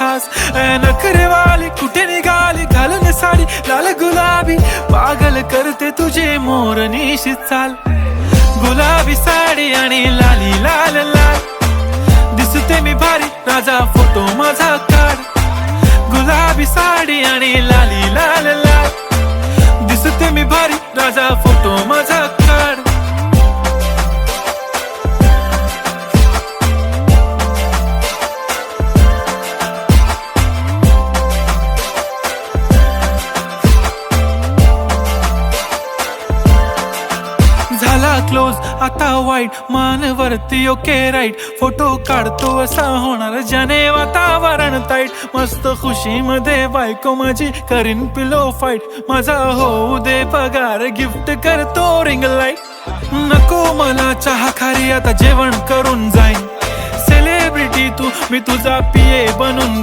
खास. नखरेवाली कुठे निघाली घालून साडी लाल गुलाबी, पागल करते तुझे मोरनीशी चाल. गुलाबी साडी आणि लाली लाल लाल, दिसते मी भारी राजा फोटो माझा काढ. गुलाबी साडी आणि लाली लाल लाल, दिसते मी भारी राजा फोटो माझा काढ. झाला क्लोज आता वाईट, मानवरती ओके राईट. फोटो काढतो असा होणार ज्याने वातावरण ताईट. मस्त खुशी मध्ये बायको माझी करीन पिलो फाईट. माझा होऊ दे पगार गिफ्ट करतो रिंग लाईट. नको मला चहा खारी आता जेवण करून जाईन. सेलिब्रिटी तू मी तुझा पिये बनून